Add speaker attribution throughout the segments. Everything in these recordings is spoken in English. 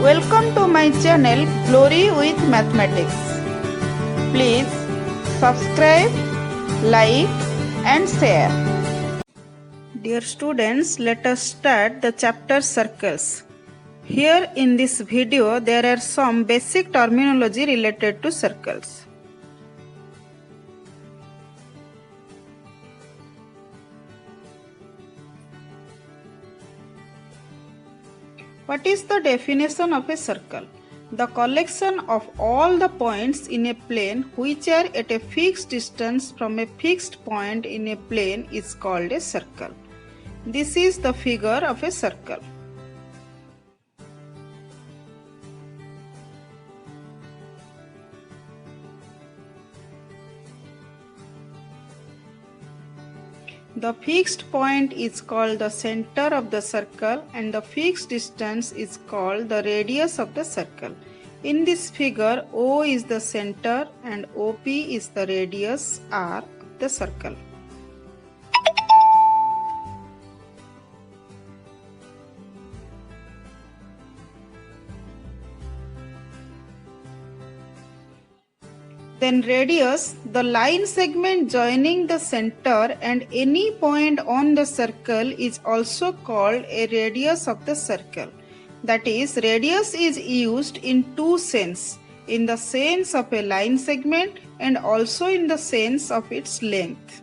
Speaker 1: Welcome to my channel Glory with Mathematics. Please subscribe, like and share. Dear students, let us start the chapter circles. Here in this video there are some basic terminology related to circles. What is the definition of a circle? The collection of all the points in a plane which are at a fixed distance from a fixed point in a plane is called a circle. This is the figure of a circle. The fixed point is called the center of the circle and the fixed distance is called the radius of the circle. In this figure, O is the center and OP is the radius R of the circle. Then radius, the line segment joining the center and any point on the circle is also called a radius of the circle. That is, radius is used in two senses, in the sense of a line segment and also in the sense of its length.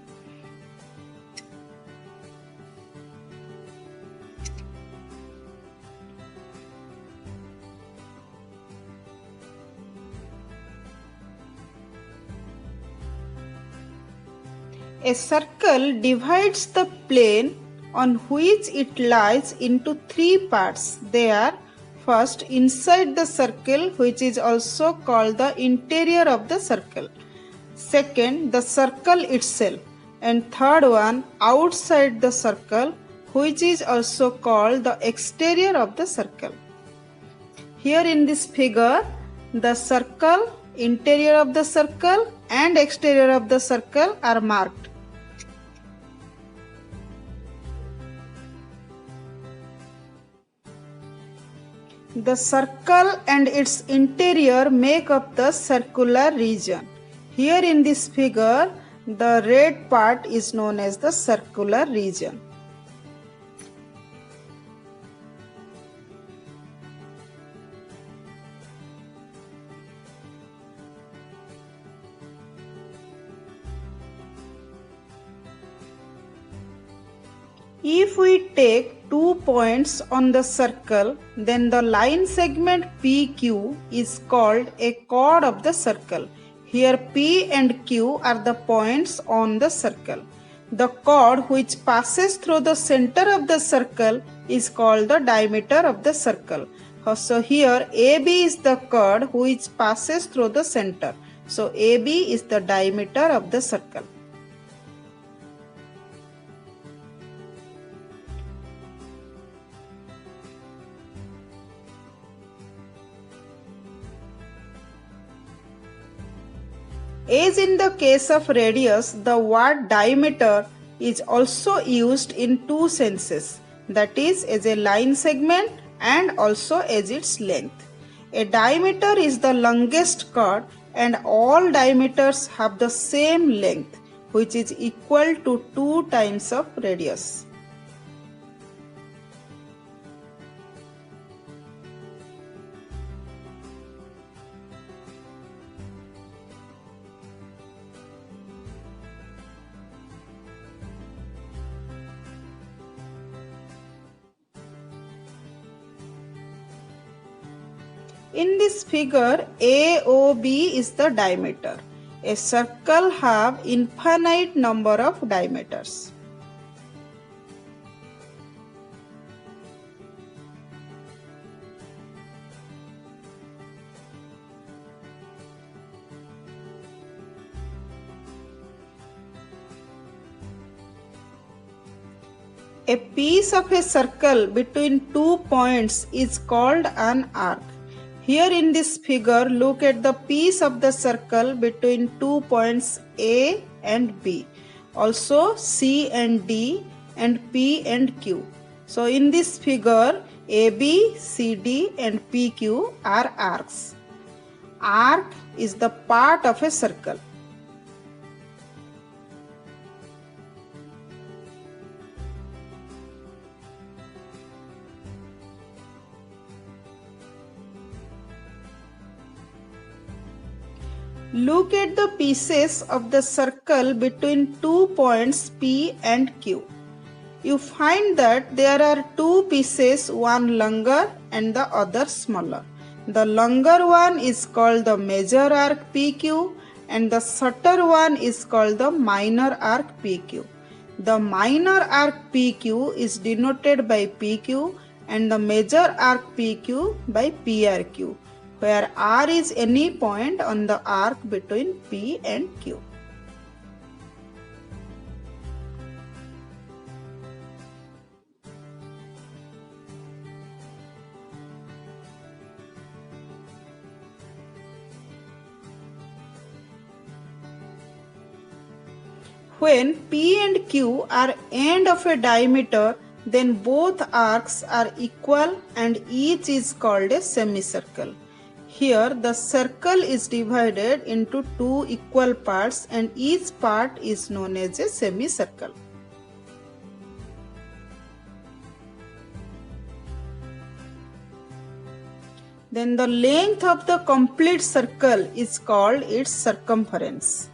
Speaker 1: A circle divides the plane on which it lies into three parts. They are: first, inside the circle, which is also called the interior of the circle. Second, the circle itself. And third one, outside the circle, which is also called the exterior of the circle. Here in this figure, the circle, interior of the circle and exterior of the circle are marked. The circle and its interior make up the circular region. Here in this figure, the red part is known as the circular region. If we take 2 points on the circle, then the line segment PQ is called a chord of the circle. Here P and Q are the points on the circle. The chord which passes through the center of the circle is called the diameter of the circle. So here AB is the chord which passes through the center. So AB is the diameter of the circle. As in the case of radius, the word diameter is also used in two senses, that is, as a line segment and also as its length. A diameter is the longest chord and all diameters have the same length, which is equal to 2 times of radius. In this figure, AOB is the diameter. A circle have infinite number of diameters. A piece of a circle between 2 points is called an arc. Here in this figure, look at the piece of the circle between 2 points A and B. Also C and D and P and Q. So in this figure, AB, CD and PQ are arcs. Arc is the part of a circle. Look at the pieces of the circle between 2 points P and Q. You find that there are 2 pieces, one longer and the other smaller. The longer one is called the major arc PQ and the shorter one is called the minor arc PQ. The minor arc PQ is denoted by PQ and the major arc PQ by PRQ, where R is any point on the arc between P and Q. When P and Q are end of a diameter, then both arcs are equal and each is called a semicircle. Here the circle is divided into 2 equal parts and each part is known as a semicircle. Then the length of the complete circle is called its circumference.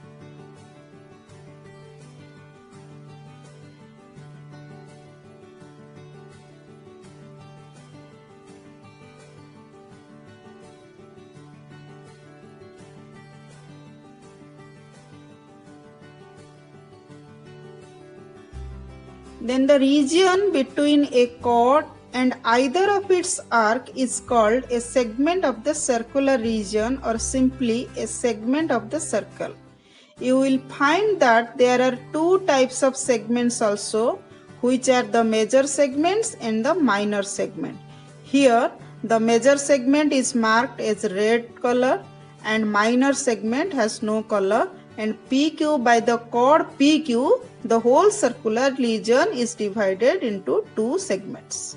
Speaker 1: Then the region between a chord and either of its arc is called a segment of the circular region or simply a segment of the circle. You will find that there are 2 types of segments also, which are the major segments and the minor segment. Here the major segment is marked as red color and minor segment has no color, and PQ by the chord PQ, the whole circular region is divided into 2 segments.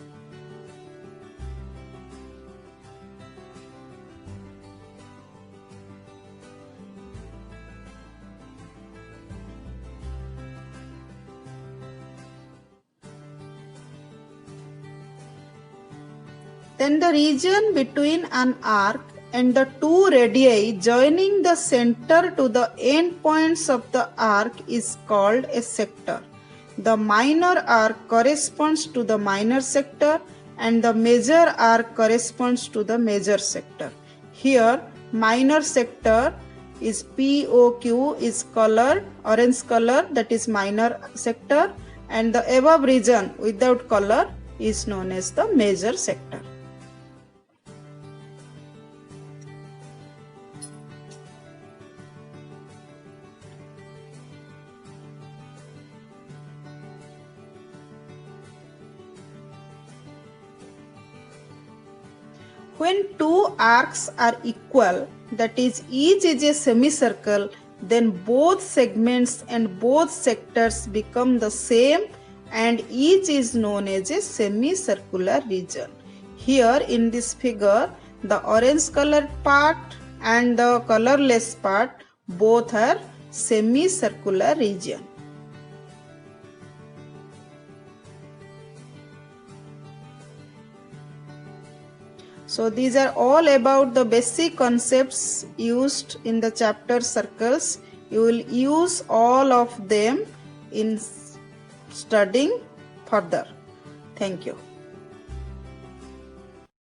Speaker 1: Then the region between an arc and the 2 radii joining the center to the end points of the arc is called a sector. The minor arc corresponds to the minor sector and the major arc corresponds to the major sector. Here minor sector is POQ is colored orange color, that is minor sector, and the above region without color is known as the major sector. When 2 arcs are equal, that is each is a semicircle, then both segments and both sectors become the same and each is known as a semicircular region. Here in this figure, the orange colored part and the colorless part both are semicircular region. So these are all about the basic concepts used in the chapter circles. You will use all of them in studying further. Thank you.